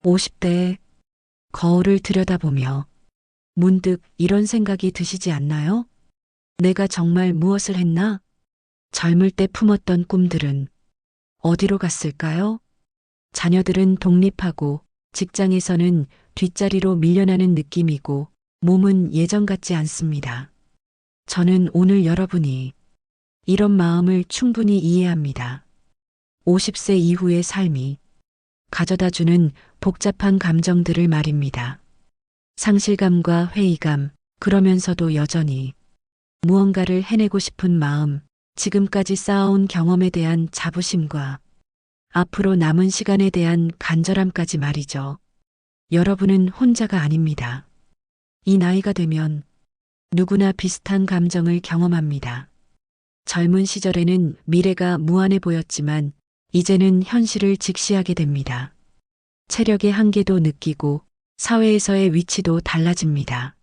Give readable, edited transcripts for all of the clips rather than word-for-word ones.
50대의 거울을 들여다보며 문득 이런 생각이 드시지 않나요? 내가 정말 무엇을 했나? 젊을 때 품었던 꿈들은 어디로 갔을까요? 자녀들은 독립하고 직장에서는 뒷자리로 밀려나는 느낌이고 몸은 예전 같지 않습니다. 저는 오늘 여러분이 이런 마음을 충분히 이해합니다. 50세 이후의 삶이 가져다 주는 복잡한 감정들을 말입니다. 상실감과 회의감, 그러면서도 여전히 무언가를 해내고 싶은 마음, 지금까지 쌓아온 경험에 대한 자부심과 앞으로 남은 시간에 대한 간절함까지 말이죠. 여러분은 혼자가 아닙니다. 이 나이가 되면 누구나 비슷한 감정을 경험합니다. 젊은 시절에는 미래가 무한해 보였지만 이제는 현실을 직시하게 됩니다. 체력의 한계도 느끼고 사회에서의 위치도 달라집니다.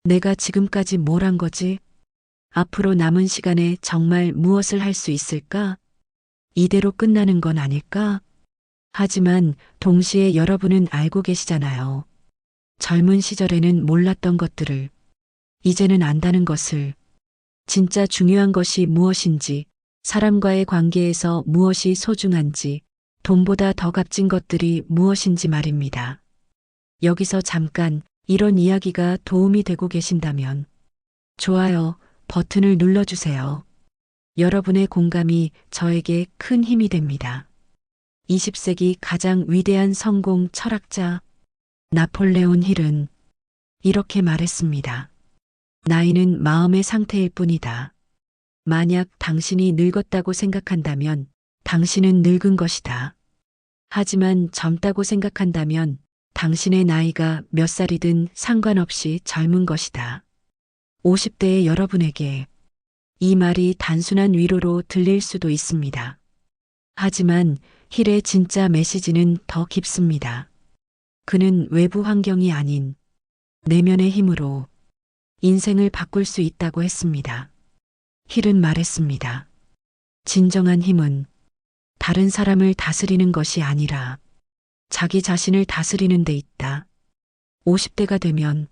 내가 지금까지 뭘 한 거지? 앞으로 남은 시간에 정말 무엇을 할 수 있을까? 이대로 끝나는 건 아닐까? 하지만 동시에 여러분은 알고 계시잖아요. 젊은 시절에는 몰랐던 것들을 이제는 안다는 것을, 진짜 중요한 것이 무엇인지, 사람과의 관계에서 무엇이 소중한지, 돈보다 더 값진 것들이 무엇인지 말입니다. 여기서 잠깐 이런 이야기가 도움이 되고 계신다면 좋아요 버튼을 눌러주세요. 여러분의 공감이 저에게 큰 힘이 됩니다. 20세기 가장 위대한 성공 철학자 나폴레온 힐은 이렇게 말했습니다. 나이는 마음의 상태일 뿐이다. 만약 당신이 늙었다고 생각한다면 당신은 늙은 것이다. 하지만 젊다고 생각한다면 당신의 나이가 몇 살이든 상관없이 젊은 것이다. 50대의 여러분에게 이 말이 단순한 위로로 들릴 수도 있습니다. 하지만 힐의 진짜 메시지는 더 깊습니다. 그는 외부 환경이 아닌 내면의 힘으로 인생을 바꿀 수 있다고 했습니다. 힐은 말했습니다. 진정한 힘은 다른 사람을 다스리는 것이 아니라 자기 자신을 다스리는 데 있다. 50대가 되면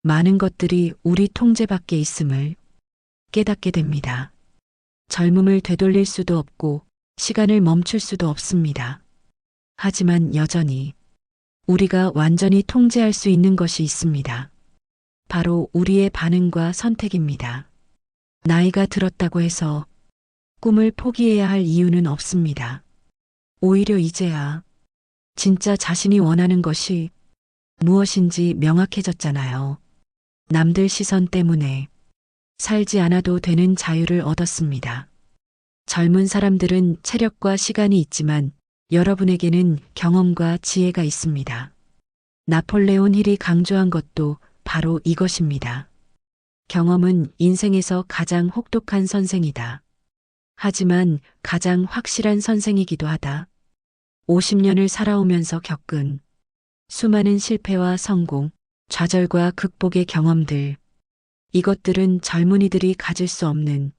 많은 것들이 우리 통제 밖에 있음을 깨닫게 됩니다. 젊음을 되돌릴 수도 없고 시간을 멈출 수도 없습니다. 하지만 여전히 우리가 완전히 통제할 수 있는 것이 있습니다. 바로 우리의 반응과 선택입니다. 나이가 들었다고 해서 꿈을 포기해야 할 이유는 없습니다. 오히려 이제야 진짜 자신이 원하는 것이 무엇인지 명확해졌잖아요. 남들 시선 때문에 살지 않아도 되는 자유를 얻었습니다. 젊은 사람들은 체력과 시간이 있지만 여러분에게는 경험과 지혜가 있습니다. 나폴레온 힐이 강조한 것도 바로 이것입니다. 경험은 인생에서 가장 혹독한 선생이다. 하지만 가장 확실한 선생이기도 하다. 50년을 살아오면서 겪은 수많은 실패와 성공, 좌절과 극복의 경험들, 이것들은 젊은이들이 가질 수 없는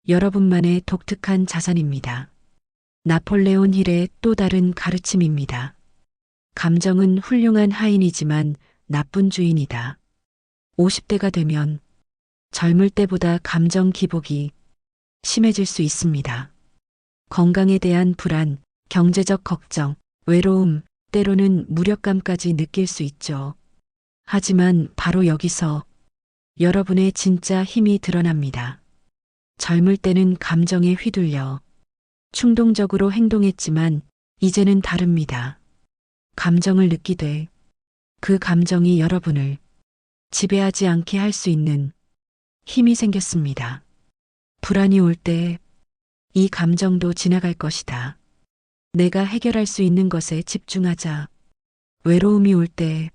여러분만의 독특한 자산입니다. 나폴레온 힐의 또 다른 가르침입니다. 감정은 훌륭한 하인이지만 나쁜 주인이다. 50대가 되면 젊을 때보다 감정 기복이 심해질 수 있습니다. 건강에 대한 불안, 경제적 걱정, 외로움, 때로는 무력감까지 느낄 수 있죠. 하지만 바로 여기서 여러분의 진짜 힘이 드러납니다. 젊을 때는 감정에 휘둘려 충동적으로 행동했지만 이제는 다릅니다. 감정을 느끼되 그 감정이 여러분을 지배하지 않게 할 수 있는 힘이 생겼습니다. 불안이 올 때 이 감정도 지나갈 것이다. 내가 해결할 수 있는 것에 집중하자. 외로움이 올 때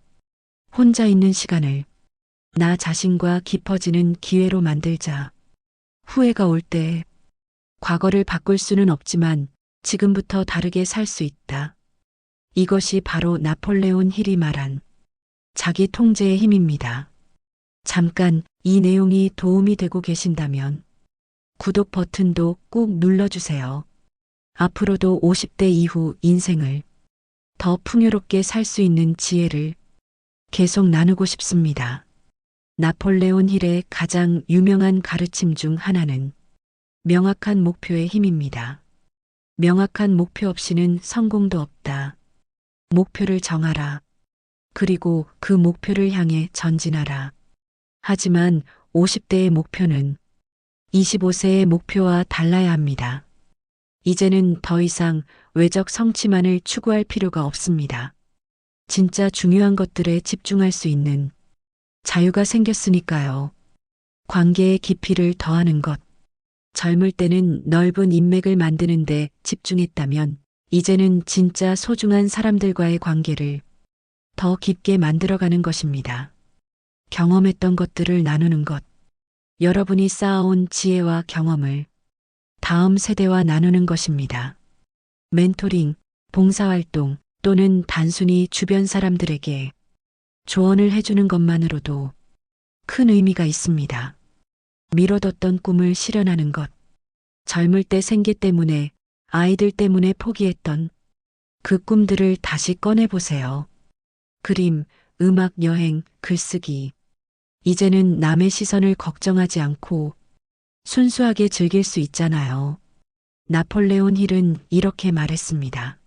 혼자 있는 시간을 나 자신과 깊어지는 기회로 만들자. 후회가 올 때 과거를 바꿀 수는 없지만 지금부터 다르게 살 수 있다. 이것이 바로 나폴레온 힐이 말한 자기 통제의 힘입니다. 잠깐 이 내용이 도움이 되고 계신다면 구독 버튼도 꾹 눌러주세요. 앞으로도 50대 이후 인생을 더 풍요롭게 살 수 있는 지혜를 계속 나누고 싶습니다. 나폴레온 힐의 가장 유명한 가르침 중 하나는 명확한 목표의 힘입니다. 명확한 목표 없이는 성공도 없다. 목표를 정하라. 그리고 그 목표를 향해 전진하라. 하지만 50대의 목표는 25세의 목표와 달라야 합니다. 이제는 더 이상 외적 성취만을 추구할 필요가 없습니다. 진짜 중요한 것들에 집중할 수 있는 자유가 생겼으니까요. 관계의 깊이를 더하는 것. 젊을 때는 넓은 인맥을 만드는 데 집중했다면 이제는 진짜 소중한 사람들과의 관계를 더 깊게 만들어가는 것입니다. 경험했던 것들을 나누는 것. 여러분이 쌓아온 지혜와 경험을 다음 세대와 나누는 것입니다. 멘토링, 봉사활동 또는 단순히 주변 사람들에게 조언을 해주는 것만으로도 큰 의미가 있습니다. 미뤄뒀던 꿈을 실현하는 것. 젊을 때 생계 때문에, 아이들 때문에 포기했던 그 꿈들을 다시 꺼내보세요. 그림, 음악, 여행, 글쓰기. 이제는 남의 시선을 걱정하지 않고 순수하게 즐길 수 있잖아요. 나폴레온 힐은 이렇게 말했습니다.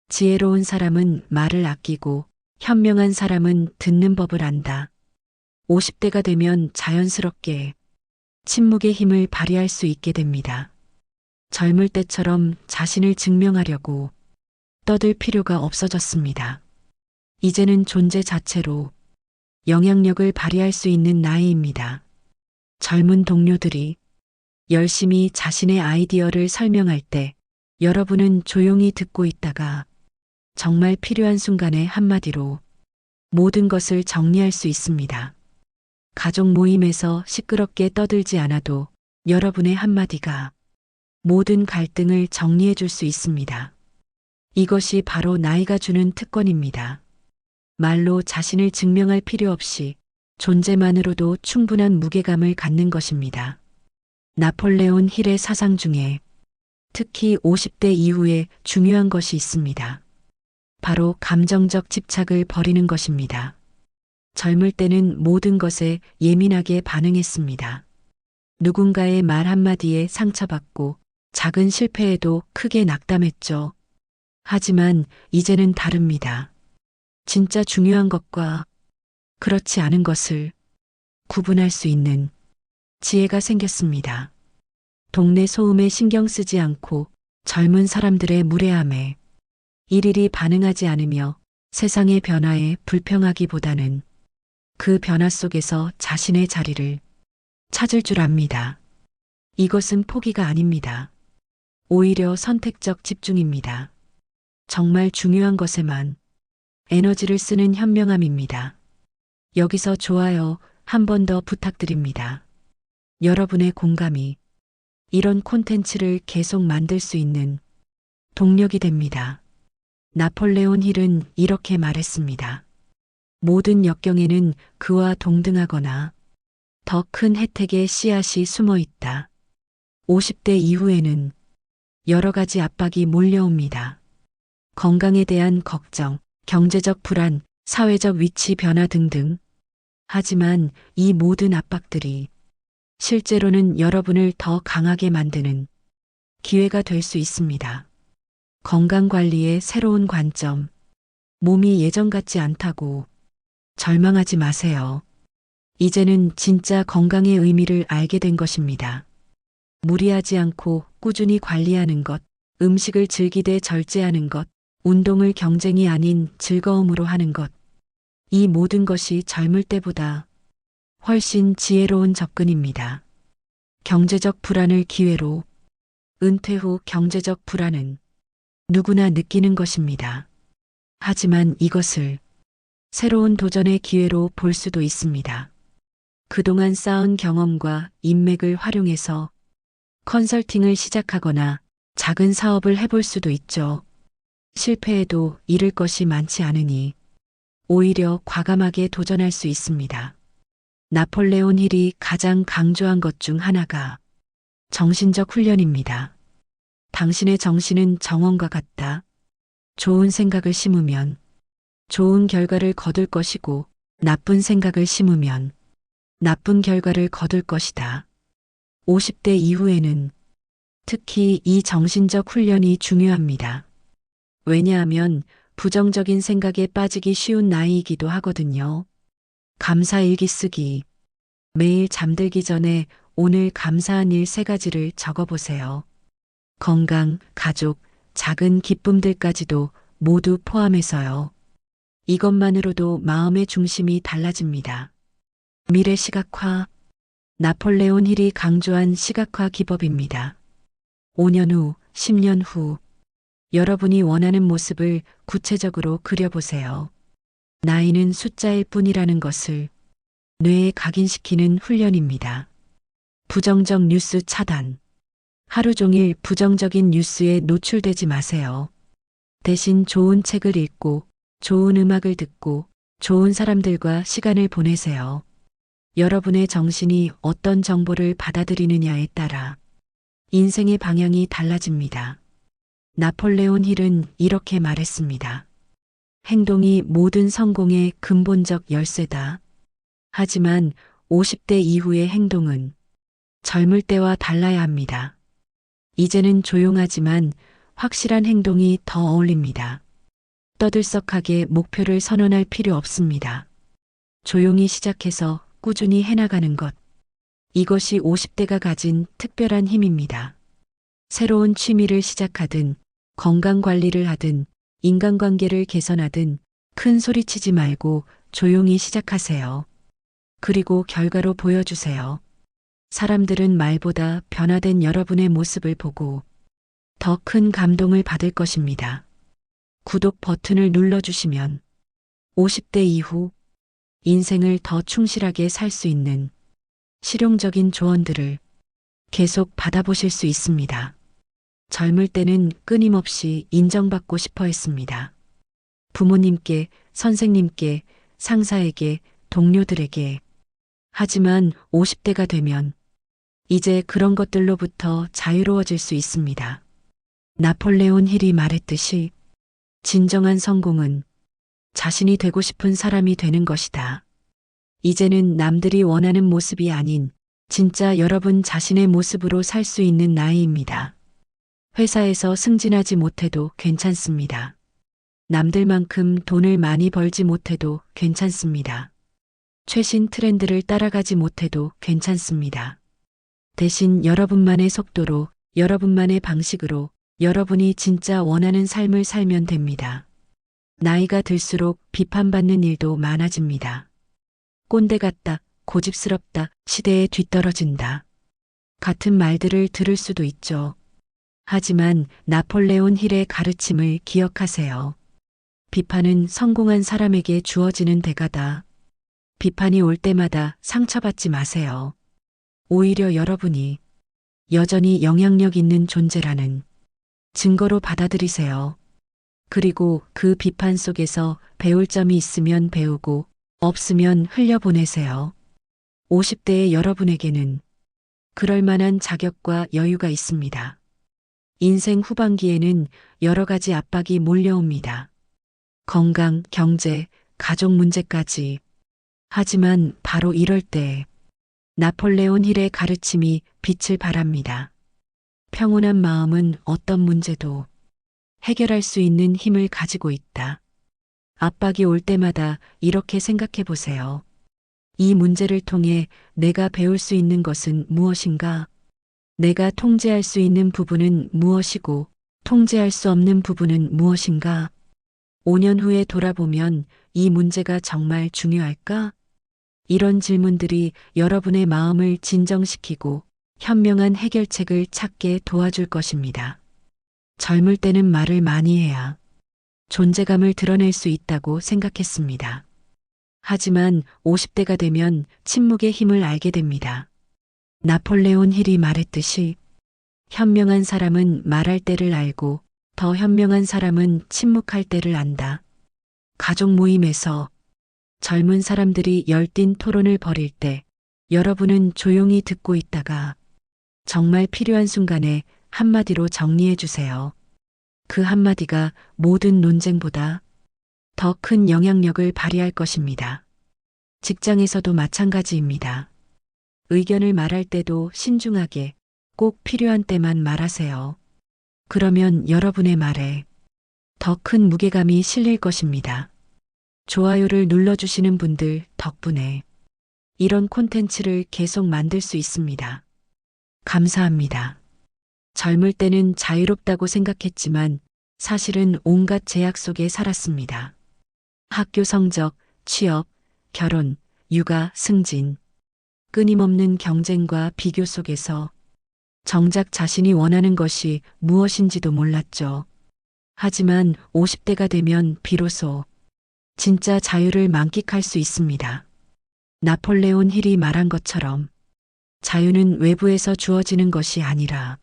지혜로운 사람은 말을 아끼고 현명한 사람은 듣는 법을 안다. 50대가 되면 자연스럽게 침묵의 힘을 발휘할 수 있게 됩니다. 젊을 때처럼 자신을 증명하려고 떠들 필요가 없어졌습니다. 이제는 존재 자체로 영향력을 발휘할 수 있는 나이입니다. 젊은 동료들이 열심히 자신의 아이디어를 설명할 때 여러분은 조용히 듣고 있다가 정말 필요한 순간에 한마디로 모든 것을 정리할 수 있습니다. 가족 모임에서 시끄럽게 떠들지 않아도 여러분의 한마디가 모든 갈등을 정리해 줄 수 있습니다. 이것이 바로 나이가 주는 특권입니다. 말로 자신을 증명할 필요 없이 존재만으로도 충분한 무게감을 갖는 것입니다. 나폴레온 힐의 사상 중에 특히 50대 이후에 중요한 것이 있습니다. 바로 감정적 집착을 버리는 것입니다. 젊을 때는 모든 것에 예민하게 반응했습니다. 누군가의 말 한마디에 상처받고 작은 실패에도 크게 낙담했죠. 하지만 이제는 다릅니다. 진짜 중요한 것과 그렇지 않은 것을 구분할 수 있는 지혜가 생겼습니다. 동네 소음에 신경 쓰지 않고 젊은 사람들의 무례함에 일일이 반응하지 않으며 세상의 변화에 불평하기보다는 그 변화 속에서 자신의 자리를 찾을 줄 압니다. 이것은 포기가 아닙니다. 오히려 선택적 집중입니다. 정말 중요한 것에만 에너지를 쓰는 현명함입니다. 여기서 좋아요 한 번 더 부탁드립니다. 여러분의 공감이 이런 콘텐츠를 계속 만들 수 있는 동력이 됩니다. 나폴레온 힐은 이렇게 말했습니다. 모든 역경에는 그와 동등하거나 더 큰 혜택의 씨앗이 숨어 있다. 50대 이후에는 여러 가지 압박이 몰려옵니다. 건강에 대한 걱정, 경제적 불안, 사회적 위치 변화 등등. 하지만 이 모든 압박들이 실제로는 여러분을 더 강하게 만드는 기회가 될 수 있습니다. 건강 관리의 새로운 관점. 몸이 예전 같지 않다고 절망하지 마세요. 이제는 진짜 건강의 의미를 알게 된 것입니다. 무리하지 않고 꾸준히 관리하는 것, 음식을 즐기되 절제하는 것, 운동을 경쟁이 아닌 즐거움으로 하는 것. 이 모든 것이 젊을 때보다 훨씬 지혜로운 접근입니다. 경제적 불안을 기회로, 은퇴 후 경제적 불안은 누구나 느끼는 것입니다. 하지만 이것을 새로운 도전의 기회로 볼 수도 있습니다. 그동안 쌓은 경험과 인맥을 활용해서 컨설팅을 시작하거나 작은 사업을 해볼 수도 있죠. 실패해도 잃을 것이 많지 않으니 오히려 과감하게 도전할 수 있습니다. 나폴레온 힐이 가장 강조한 것 중 하나가 정신적 훈련입니다. 당신의 정신은 정원과 같다. 좋은 생각을 심으면 좋은 결과를 거둘 것이고 나쁜 생각을 심으면 나쁜 결과를 거둘 것이다. 50대 이후에는 특히 이 정신적 훈련이 중요합니다. 왜냐하면 부정적인 생각에 빠지기 쉬운 나이이기도 하거든요. 감사일기 쓰기. 매일 잠들기 전에 오늘 감사한 일 3가지를 적어보세요. 건강, 가족, 작은 기쁨들까지도 모두 포함해서요. 이것만으로도 마음의 중심이 달라집니다. 미래 시각화. 나폴레온 힐이 강조한 시각화 기법입니다. 5년 후, 10년 후, 여러분이 원하는 모습을 구체적으로 그려보세요. 나이는 숫자일 뿐이라는 것을 뇌에 각인시키는 훈련입니다. 부정적 뉴스 차단. 하루 종일 부정적인 뉴스에 노출되지 마세요. 대신 좋은 책을 읽고, 좋은 음악을 듣고, 좋은 사람들과 시간을 보내세요. 여러분의 정신이 어떤 정보를 받아들이느냐에 따라 인생의 방향이 달라집니다. 나폴레온 힐은 이렇게 말했습니다. 행동이 모든 성공의 근본적 열쇠다. 하지만 50대 이후의 행동은 젊을 때와 달라야 합니다. 이제는 조용하지만 확실한 행동이 더 어울립니다. 떠들썩하게 목표를 선언할 필요 없습니다. 조용히 시작해서 꾸준히 해나가는 것. 이것이 50대가 가진 특별한 힘입니다. 새로운 취미를 시작하든, 건강 관리를 하든, 인간관계를 개선하든, 큰 소리치지 말고 조용히 시작하세요. 그리고 결과로 보여주세요. 사람들은 말보다 변화된 여러분의 모습을 보고 더 큰 감동을 받을 것입니다. 구독 버튼을 눌러주시면 50대 이후 인생을 더 충실하게 살 수 있는 실용적인 조언들을 계속 받아보실 수 있습니다. 젊을 때는 끊임없이 인정받고 싶어 했습니다. 부모님께, 선생님께, 상사에게, 동료들에게. 하지만 50대가 되면 이제 그런 것들로부터 자유로워질 수 있습니다. 나폴레온 힐이 말했듯이 진정한 성공은 자신이 되고 싶은 사람이 되는 것이다. 이제는 남들이 원하는 모습이 아닌 진짜 여러분 자신의 모습으로 살 수 있는 나이입니다. 회사에서 승진하지 못해도 괜찮습니다. 남들만큼 돈을 많이 벌지 못해도 괜찮습니다. 최신 트렌드를 따라가지 못해도 괜찮습니다. 대신 여러분만의 속도로, 여러분만의 방식으로 여러분이 진짜 원하는 삶을 살면 됩니다. 나이가 들수록 비판받는 일도 많아집니다. 꼰대 같다, 고집스럽다, 시대에 뒤떨어진다. 같은 말들을 들을 수도 있죠. 하지만 나폴레온 힐의 가르침을 기억하세요. 비판은 성공한 사람에게 주어지는 대가다. 비판이 올 때마다 상처받지 마세요. 오히려 여러분이 여전히 영향력 있는 존재라는 증거로 받아들이세요. 그리고 그 비판 속에서 배울 점이 있으면 배우고 없으면 흘려보내세요. 50대의 여러분에게는 그럴 만한 자격과 여유가 있습니다. 인생 후반기에는 여러 가지 압박이 몰려옵니다. 건강, 경제, 가족 문제까지. 하지만 바로 이럴 때 나폴레온 힐의 가르침이 빛을 발합니다. 평온한 마음은 어떤 문제도 해결할 수 있는 힘을 가지고 있다. 압박이 올 때마다 이렇게 생각해 보세요. 이 문제를 통해 내가 배울 수 있는 것은 무엇인가? 내가 통제할 수 있는 부분은 무엇이고 통제할 수 없는 부분은 무엇인가? 5년 후에 돌아보면 이 문제가 정말 중요할까? 이런 질문들이 여러분의 마음을 진정시키고 현명한 해결책을 찾게 도와줄 것입니다. 젊을 때는 말을 많이 해야 존재감을 드러낼 수 있다고 생각했습니다. 하지만 50대가 되면 침묵의 힘을 알게 됩니다. 나폴레온 힐이 말했듯이 현명한 사람은 말할 때를 알고 더 현명한 사람은 침묵할 때를 안다. 가족 모임에서 젊은 사람들이 열띤 토론을 벌일 때 여러분은 조용히 듣고 있다가 정말 필요한 순간에 한마디로 정리해 주세요. 그 한마디가 모든 논쟁보다 더 큰 영향력을 발휘할 것입니다. 직장에서도 마찬가지입니다. 의견을 말할 때도 신중하게 꼭 필요한 때만 말하세요. 그러면 여러분의 말에 더 큰 무게감이 실릴 것입니다. 좋아요를 눌러주시는 분들 덕분에 이런 콘텐츠를 계속 만들 수 있습니다. 감사합니다. 젊을 때는 자유롭다고 생각했지만 사실은 온갖 제약 속에 살았습니다. 학교 성적, 취업, 결혼, 육아, 승진. 끊임없는 경쟁과 비교 속에서 정작 자신이 원하는 것이 무엇인지도 몰랐죠. 하지만 50대가 되면 비로소 진짜 자유를 만끽할 수 있습니다. 나폴레온 힐이 말한 것처럼 자유는 외부에서 주어지는 것이 아니라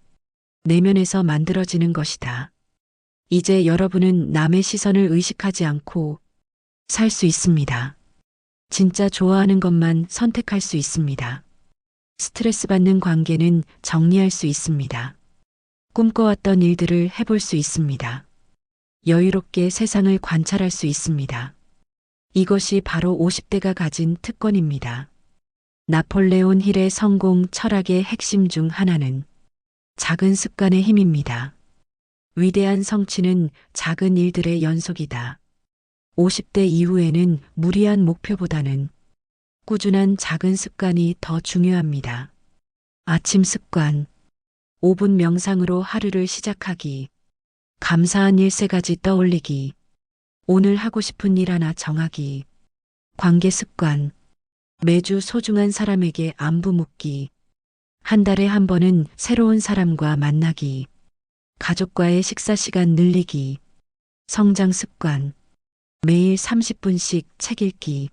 내면에서 만들어지는 것이다. 이제 여러분은 남의 시선을 의식하지 않고 살 수 있습니다. 진짜 좋아하는 것만 선택할 수 있습니다. 스트레스 받는 관계는 정리할 수 있습니다. 꿈꿔왔던 일들을 해볼 수 있습니다. 여유롭게 세상을 관찰할 수 있습니다. 이것이 바로 50대가 가진 특권입니다. 나폴레온 힐의 성공 철학의 핵심 중 하나는 작은 습관의 힘입니다. 위대한 성취는 작은 일들의 연속이다. 50대 이후에는 무리한 목표보다는 꾸준한 작은 습관이 더 중요합니다. 아침 습관, 5분 명상으로 하루를 시작하기, 감사한 일 3가지 떠올리기, 오늘 하고 싶은 일 하나 정하기, 관계 습관, 매주 소중한 사람에게 안부 묻기, 한 달에 한 번은 새로운 사람과 만나기, 가족과의 식사 시간 늘리기, 성장 습관, 매일 30분씩 책 읽기,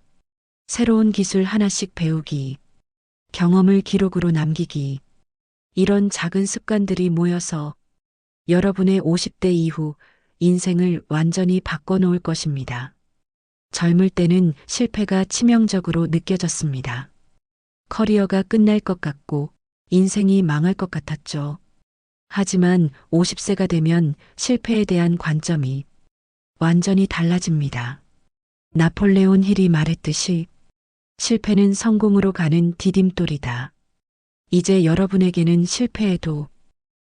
새로운 기술 하나씩 배우기, 경험을 기록으로 남기기, 이런 작은 습관들이 모여서 여러분의 50대 이후 인생을 완전히 바꿔놓을 것입니다. 젊을 때는 실패가 치명적으로 느껴졌습니다. 커리어가 끝날 것 같고 인생이 망할 것 같았죠. 하지만 50세가 되면 실패에 대한 관점이 완전히 달라집니다. 나폴레온 힐이 말했듯이 실패는 성공으로 가는 디딤돌이다. 이제 여러분에게는 실패해도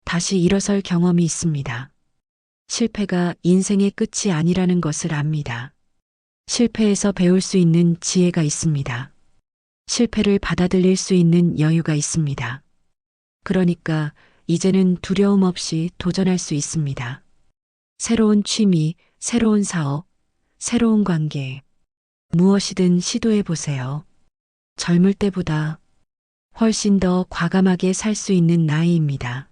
다시 일어설 경험이 있습니다. 실패가 인생의 끝이 아니라는 것을 압니다. 실패에서 배울 수 있는 지혜가 있습니다. 실패를 받아들일 수 있는 여유가 있습니다. 그러니까 이제는 두려움 없이 도전할 수 있습니다. 새로운 취미, 새로운 사업, 새로운 관계, 무엇이든 시도해 보세요. 젊을 때보다 훨씬 더 과감하게 살 수 있는 나이입니다.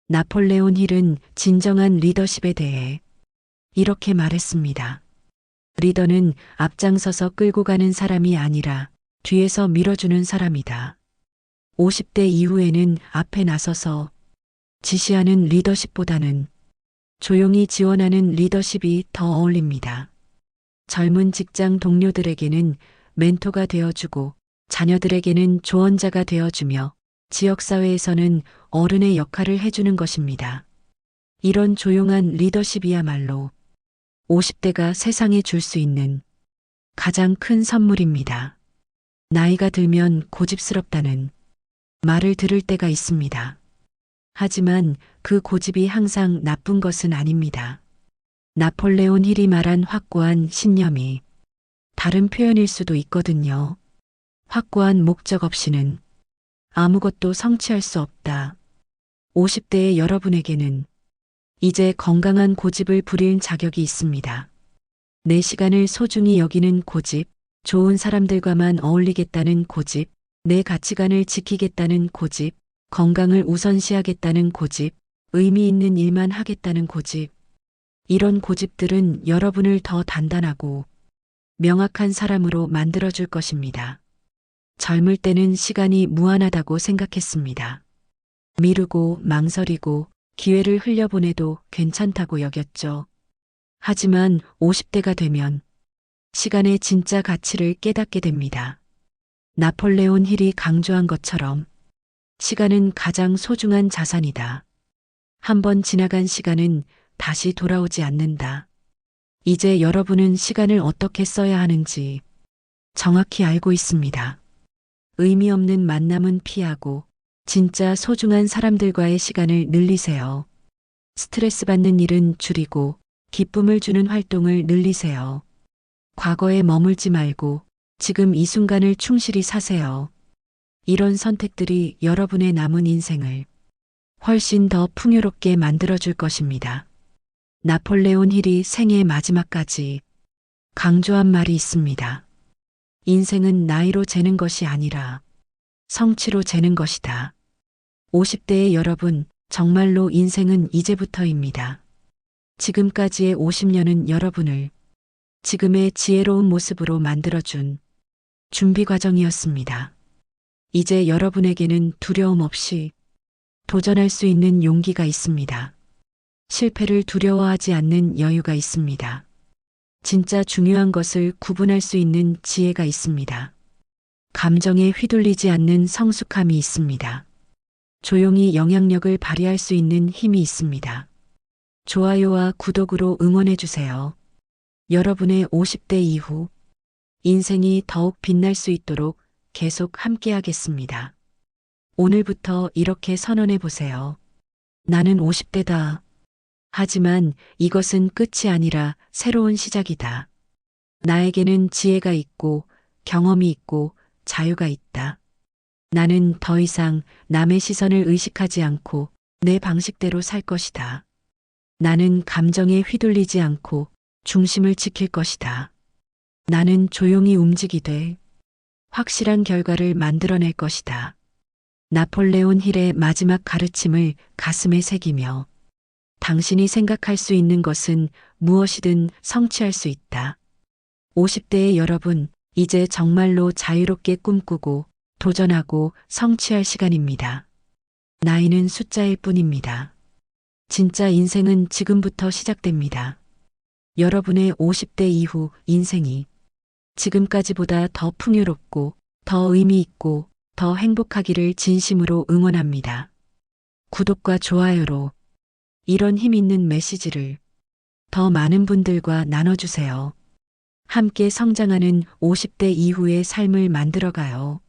나폴레온 힐은 진정한 리더십에 대해 이렇게 말했습니다. 리더는 앞장서서 끌고 가는 사람이 아니라 뒤에서 밀어주는 사람이다. 50대 이후에는 앞에 나서서 지시하는 리더십보다는 조용히 지원하는 리더십이 더 어울립니다. 젊은 직장 동료들에게는 멘토가 되어주고 자녀들에게는 조언자가 되어주며 지역사회에서는 어른의 역할을 해주는 것입니다. 이런 조용한 리더십이야말로 50대가 세상에 줄 수 있는 가장 큰 선물입니다. 나이가 들면 고집스럽다는 말을 들을 때가 있습니다. 하지만 그 고집이 항상 나쁜 것은 아닙니다. 나폴레온 힐이 말한 확고한 신념이 다른 표현일 수도 있거든요. 확고한 목적 없이는 아무것도 성취할 수 없다. 50대의 여러분에게는 이제 건강한 고집을 부릴 자격이 있습니다. 내 시간을 소중히 여기는 고집, 좋은 사람들과만 어울리겠다는 고집, 내 가치관을 지키겠다는 고집, 건강을 우선시하겠다는 고집, 의미 있는 일만 하겠다는 고집. 이런 고집들은 여러분을 더 단단하고 명확한 사람으로 만들어줄 것입니다. 젊을 때는 시간이 무한하다고 생각했습니다. 미루고 망설이고 기회를 흘려보내도 괜찮다고 여겼죠. 하지만 50대가 되면 시간의 진짜 가치를 깨닫게 됩니다. 나폴레온 힐이 강조한 것처럼 시간은 가장 소중한 자산이다. 한 번 지나간 시간은 다시 돌아오지 않는다. 이제 여러분은 시간을 어떻게 써야 하는지 정확히 알고 있습니다. 의미 없는 만남은 피하고 진짜 소중한 사람들과의 시간을 늘리세요. 스트레스 받는 일은 줄이고 기쁨을 주는 활동을 늘리세요. 과거에 머물지 말고 지금 이 순간을 충실히 사세요. 이런 선택들이 여러분의 남은 인생을 훨씬 더 풍요롭게 만들어줄 것입니다. 나폴레온 힐이 생애 마지막까지 강조한 말이 있습니다. 인생은 나이로 재는 것이 아니라 성취로 재는 것이다. 50대의 여러분, 정말로 인생은 이제부터입니다. 지금까지의 50년은 여러분을 지금의 지혜로운 모습으로 만들어준 준비 과정이었습니다. 이제 여러분에게는 두려움 없이 도전할 수 있는 용기가 있습니다. 실패를 두려워하지 않는 여유가 있습니다. 진짜 중요한 것을 구분할 수 있는 지혜가 있습니다. 감정에 휘둘리지 않는 성숙함이 있습니다. 조용히 영향력을 발휘할 수 있는 힘이 있습니다. 좋아요와 구독으로 응원해주세요. 여러분의 50대 이후 인생이 더욱 빛날 수 있도록 계속 함께하겠습니다. 오늘부터 이렇게 선언해보세요. 나는 50대다. 하지만 이것은 끝이 아니라 새로운 시작이다. 나에게는 지혜가 있고 경험이 있고 자유가 있다. 나는 더 이상 남의 시선을 의식하지 않고 내 방식대로 살 것이다. 나는 감정에 휘둘리지 않고 중심을 지킬 것이다. 나는 조용히 움직이되 확실한 결과를 만들어낼 것이다. 나폴레온 힐의 마지막 가르침을 가슴에 새기며 당신이 생각할 수 있는 것은 무엇이든 성취할 수 있다. 50대의 여러분, 이제 정말로 자유롭게 꿈꾸고 도전하고 성취할 시간입니다. 나이는 숫자일 뿐입니다. 진짜 인생은 지금부터 시작됩니다. 여러분의 50대 이후 인생이 지금까지보다 더 풍요롭고 더 의미 있고 더 행복하기를 진심으로 응원합니다. 구독과 좋아요로 이런 힘 있는 메시지를 더 많은 분들과 나눠주세요. 함께 성장하는 50대 이후의 삶을 만들어가요.